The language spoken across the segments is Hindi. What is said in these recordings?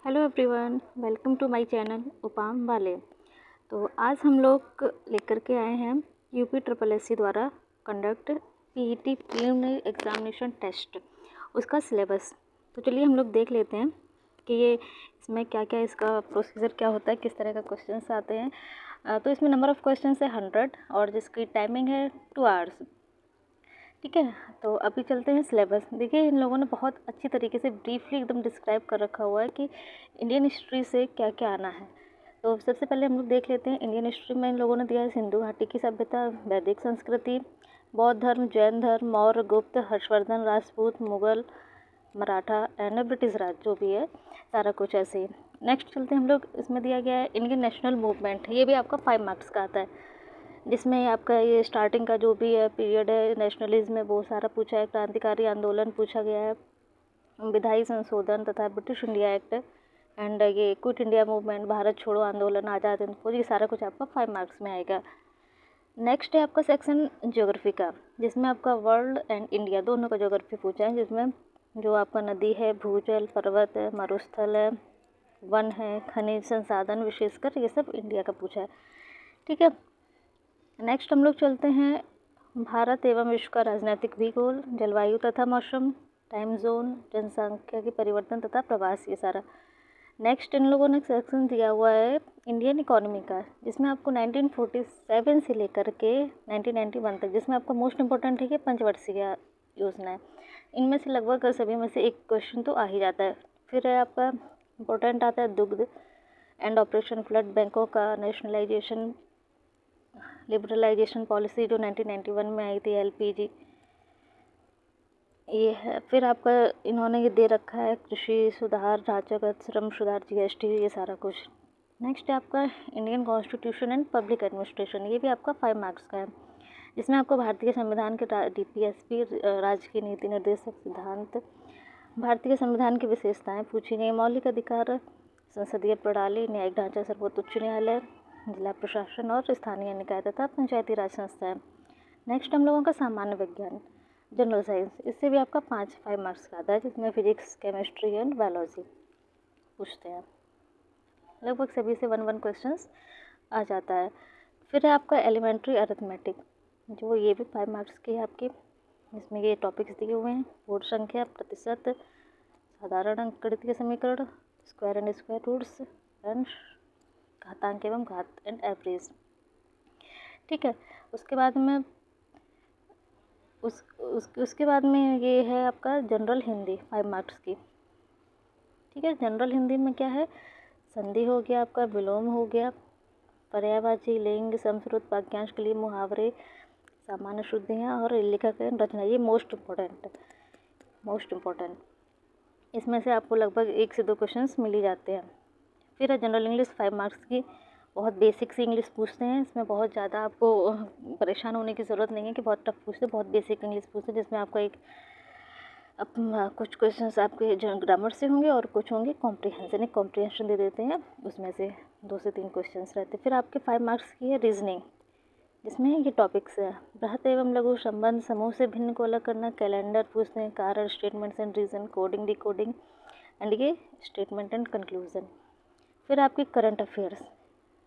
Hello everyone, welcome to my channel उपाम वाले। तो आज हम लोग लेकर के आए हैं यूपी ट्रिपल एससी द्वारा conduct PET preliminary examination test, उसका सिलेबस। तो चलिए हम लोग देख लेते हैं कि ये इसमें क्या क्या इसका प्रोसीजर क्या होता है, किस तरह का क्वेश्चंस आते हैं। तो इसमें नंबर ऑफ़ क्वेश्चन है 100 और जिसकी टाइमिंग है 2 आवर्स। ठीक है, तो अभी चलते हैं सिलेबस। देखिए इन लोगों ने बहुत अच्छी तरीके से ब्रीफली एकदम डिस्क्राइब कर रखा हुआ है कि इंडियन हिस्ट्री से क्या क्या आना है। तो सबसे पहले हम लोग देख लेते हैं इंडियन हिस्ट्री में इन लोगों ने दिया है सिंधु घाटी की सभ्यता, वैदिक संस्कृति, बौद्ध धर्म, जैन धर्म, मौर्य, गुप्त, हर्षवर्धन, राजपूत, मुगल, मराठा एंड ब्रिटिश राज, जो भी है सारा कुछ ऐसे ही। नेक्स्ट चलते हैं हम लोग, इसमें दिया गया है इंडियन नेशनल मूवमेंट। ये भी आपका 5 मार्क्स का आता है, जिसमें आपका ये स्टार्टिंग का जो भी है पीरियड है नेशनलिज्म में वो सारा पूछा है, क्रांतिकारी आंदोलन पूछा गया है, विधायी संशोधन तथा ब्रिटिश इंडिया एक्ट एंड ये क्विट इंडिया मूवमेंट, भारत छोड़ो आंदोलन, आज़ाद हिंद फौज, ये सारा कुछ आपका 5 मार्क्स में आएगा। नेक्स्ट है आपका सेक्शन ज्योग्राफी का, जिसमें आपका वर्ल्ड एंड इंडिया दोनों का ज्योग्राफी पूछा है, जिसमें जो आपका नदी है, भूजल, पर्वत है, मरुस्थल है, वन है, खनिज संसाधन, विशेषकर ये सब इंडिया का पूछा है। ठीक है, नेक्स्ट हम लोग चलते हैं भारत एवं विश्व का राजनीतिक भूगोल, जलवायु तथा मौसम, टाइम जोन, जनसंख्या के परिवर्तन तथा प्रवास, ये सारा। नेक्स्ट इन लोगों ने सेक्शन दिया हुआ है इंडियन इकोनॉमी का, जिसमें आपको 1947 से लेकर के 1991 तक, जिसमें आपका मोस्ट इंपॉर्टेंट है कि पंचवर्षीय योजना है। इनमें से लगभग सभी में से एक क्वेश्चन तो आ ही जाता है। फिर है आपका इम्पोर्टेंट आता है दुग्ध एंड ऑपरेशन फ्लड, बैंकों का नेशनलाइजेशन, लिबरलाइजेशन पॉलिसी जो 1991 में आई थी, एलपीजी, ये है। फिर आपका इन्होंने ये दे रखा है कृषि सुधार, ढांचागत श्रम सुधार, जीएसटी, ये सारा कुछ। नेक्स्ट है आपका Indian constitution and public administration, ये भी आपका 5 मार्क्स का है, जिसमें आपको भारतीय संविधान के डीपीएसपी, राज्य की नीति निर्देशक सिद्धांत, भारतीय संविधान की विशेषताएं पूछी गई, मौलिक अधिकार, संसदीय प्रणाली, न्यायिक ढांचा, सर्वोच्च उच्च न्यायालय, जिला प्रशासन और स्थानीय निकाय तथा पंचायती राज संस्थाएं। नेक्स्ट हम लोगों का सामान्य विज्ञान, जनरल साइंस, इससे भी आपका 5 मार्क्स का आता है, जिसमें फिजिक्स, केमिस्ट्री एंड बायोलॉजी पूछते हैं। लगभग सभी से 1-1 क्वेश्चंस आ जाता है। फिर है आपका एलिमेंट्री अरिथमेटिक, जो ये भी 5 मार्क्स की है आपकी, जिसमें ये टॉपिक्स दिए हुए हैं, पूर्ण संख्या, प्रतिशत, साधारण अंकगणितीय समीकरण, square and square roots and घातांक एवं घात एंड एवरेज। ठीक है, उसके बाद में उसके बाद में ये है आपका जनरल हिंदी 5 मार्क्स की। ठीक है, जनरल हिंदी में क्या है, संधि हो गया आपका, विलोम हो गया, पर्यायवाची, लिंग, समश्रुत, वाक्यांश के लिए मुहावरे, सामान्य शुद्धियाँ और लेखक एवं रचना, ये मोस्ट इम्पोर्टेंट। इसमें से आपको लगभग 1 से 2 क्वेश्चंस मिल ही जाते हैं। फिर है जनरल इंग्लिश 5 मार्क्स की, बहुत बेसिक सी इंग्लिश पूछते हैं, इसमें बहुत ज़्यादा आपको परेशान होने की ज़रूरत नहीं है कि बहुत टफ पूछते हैं, बहुत बेसिक इंग्लिश पूछते हैं, जिसमें आपका कुछ क्वेश्चंस आपके ग्रामर से होंगे और कुछ होंगे कॉम्प्रिहेंशन दे देते हैं, उसमें से 2 से 3 क्वेश्चंस रहते हैं। फिर आपके 5 मार्क्स की है रीजनिंग, जिसमें ये टॉपिक्स है, बृहत एवं लघु संबंध, समूह से भिन्न को अलग करना, कैलेंडर पूछते हैं, कारण, statements and reason, coding, decoding and ये स्टेटमेंट एंड कंक्लूजन। फिर आपके current affairs,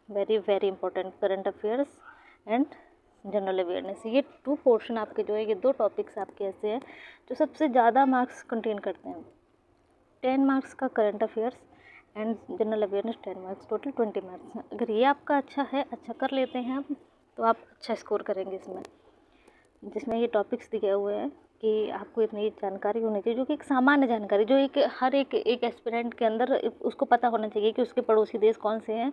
very important, current affairs and general awareness, ये 2 पोर्शन आपके जो है, ये 2 टॉपिक्स आपके ऐसे हैं जो सबसे ज़्यादा मार्क्स कंटेन करते हैं। 10 मार्क्स का current affairs and general awareness 10 marks, total 20 marks. अगर ये आपका अच्छा कर लेते हैं आप, तो आप अच्छा स्कोर करेंगे इसमें, जिसमें ये टॉपिक्स दिए हुए हैं कि आपको इतनी जानकारी होनी चाहिए, जो कि एक सामान्य जानकारी, जो हर एक एस्पिरेंट के अंदर उसको पता होना चाहिए कि उसके पड़ोसी देश कौन से हैं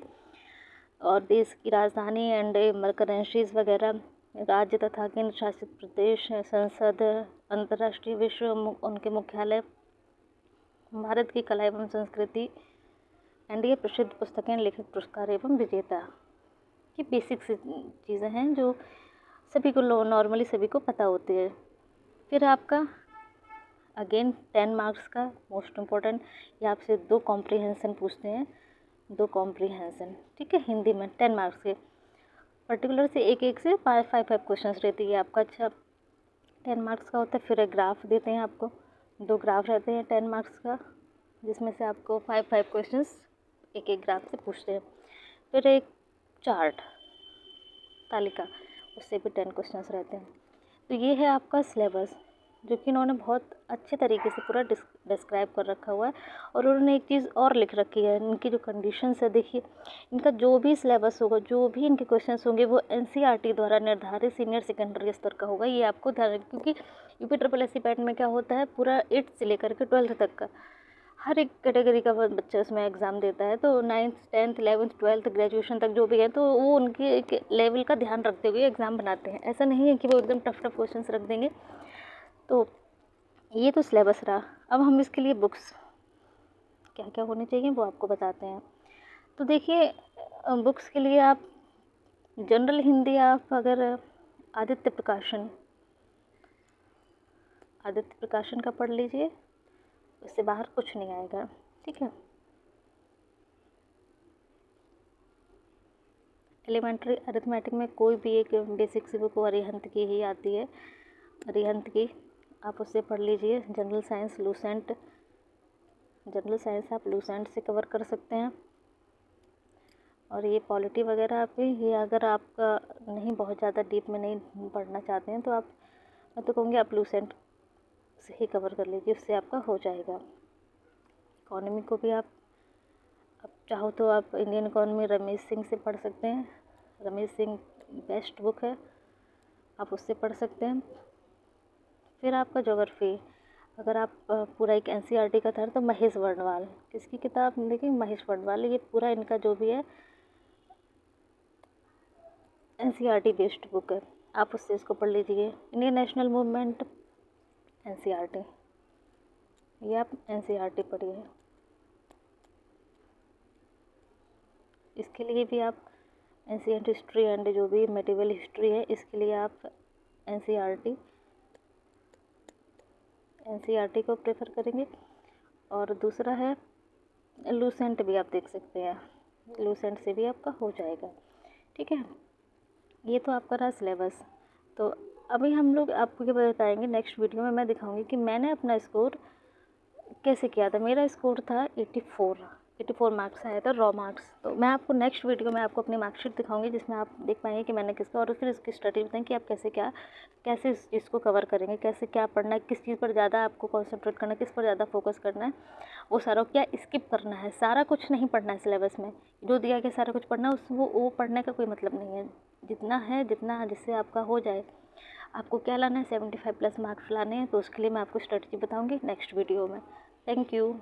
और देश की राजधानी एंड करेंसीज वगैरह, राज्य तथा केंद्र शासित प्रदेश, संसद, अंतर्राष्ट्रीय विश्व उनके मुख्यालय, भारत की कला एवं संस्कृति एंड ये प्रसिद्ध पुस्तकें, लेखक, पुरस्कार एवं विजेता। ये बेसिक चीज़ें हैं जो सभी को नॉर्मली सभी को पता होती है। फिर आपका अगेन 10 मार्क्स का मोस्ट इम्पोर्टेंट, ये आपसे 2 कॉम्प्रिहेंसन पूछते हैं, 2 कॉम्प्रिहेंसन। ठीक है, हिंदी में 10 मार्क्स के, पर्टिकुलर से एक से 5 क्वेश्चंस रहती है आपका। अच्छा, 10 मार्क्स का होता है। फिर ग्राफ देते हैं आपको, 2 ग्राफ रहते हैं 10 मार्क्स का। जिसमें से आपको 5 क्वेश्चंस एक एक ग्राफ से पूछते हैं। फिर एक चार्ट तालिका, उससे भी 10 क्वेश्चंस रहते हैं। तो ये है आपका सिलेबस, जो कि इन्होंने बहुत अच्छे तरीके से पूरा डिस्क्राइब कर रखा हुआ है। और उन्होंने एक चीज़ और लिख रखी है, इनकी जो कंडीशंस है, देखिए इनका जो भी सिलेबस होगा, जो भी इनके क्वेश्चंस होंगे, वो एनसीईआरटी द्वारा निर्धारित सीनियर सेकेंडरी स्तर का होगा। ये आपको ध्यान रखना, क्योंकि यूपी ट्रिपल एससी पैटर्न में क्या होता है, पूरा 8th से लेकर के 12th तक का हर एक कैटेगरी का बच्चा उसमें एग्ज़ाम देता है। तो 9th 10th 11th 12th graduation तक जो भी है, तो वो उनके एक लेवल का ध्यान रखते हुए एग्ज़ाम बनाते हैं। ऐसा नहीं है कि वो एकदम टफ क्वेश्चंस रख देंगे। तो ये तो सिलेबस रहा। अब हम इसके लिए बुक्स क्या क्या होनी चाहिए वो आपको बताते हैं। तो देखिए, बुक्स के लिए आप जनरल हिंदी, आप अगर आदित्य प्रकाशन का पढ़ लीजिए, उससे बाहर कुछ नहीं आएगा, ठीक है। एलिमेंट्री अरिथमेटिक में कोई भी एक बेसिक सी बुक अरिहंत की ही आती है, अरिहंत की, आप उससे पढ़ लीजिए। जनरल साइंस आप लूसेंट से कवर कर सकते हैं। और ये पॉलिटी वगैरह भी, ये अगर आपका नहीं, बहुत ज़्यादा डीप में नहीं पढ़ना चाहते हैं, तो आप, मैं तो कहूँगी आप लूसेंट से ही कवर कर लीजिए, उससे आपका हो जाएगा। इकोनॉमी को भी आप चाहो तो आप इंडियन इकोनॉमी रमेश सिंह से पढ़ सकते हैं। रमेश सिंह बेस्ट बुक है, आप उससे पढ़ सकते हैं। फिर आपका ज्योग्राफी, अगर आप पूरा एक एनसीईआरटी का था, तो महेश वर्णवाल, किसकी किताब देखिए, महेश वर्णवाल, ये पूरा इनका जो भी है एनसीईआरटी बेस्ड बुक है, आप उससे इसको पढ़ लीजिए। इंडियन नेशनल मूवमेंट एनसीईआरटी, ये आप एनसीईआरटी पढ़िए। इसके लिए भी आप एंशिएंट हिस्ट्री एंड जो भी मेडिवल हिस्ट्री है, इसके लिए आप एनसीईआरटी को प्रेफर करेंगे। और दूसरा है लूसेंट, भी आप देख सकते हैं, लूसेंट से भी आपका हो जाएगा, ठीक है। ये तो आपका रहा सिलेबस। तो अभी हम लोग आपको क्या बताएंगे, नेक्स्ट वीडियो में मैं दिखाऊंगी कि मैंने अपना स्कोर कैसे किया था। मेरा स्कोर था 84 मार्क्स आया था, रॉ मार्क्स। तो मैं आपको नेक्स्ट वीडियो में आपको अपनी मार्कशीट दिखाऊंगी, जिसमें आप देख पाएंगे कि मैंने किसका, और फिर इसकी स्ट्रेटजी बताएंगे कि आप कैसे इस चीज़ को कवर करेंगे, कैसे क्या पढ़ना है, किस चीज़ पर ज़्यादा आपको कॉन्सेंट्रेट करना है, किस पर ज़्यादा फोकस करना है, वो सारा क्या स्किप करना है। सारा कुछ नहीं पढ़ना है सिलेबस में, जो दिया गया सारा कुछ पढ़ना, वो पढ़ने का कोई मतलब नहीं है। जितना जिससे आपका हो जाए। आपको क्या लाना है, 75+ मार्क्स लाने हैं, तो उसके लिए मैं आपको स्ट्रेटजी बताऊँगी नेक्स्ट वीडियो में। Thank you.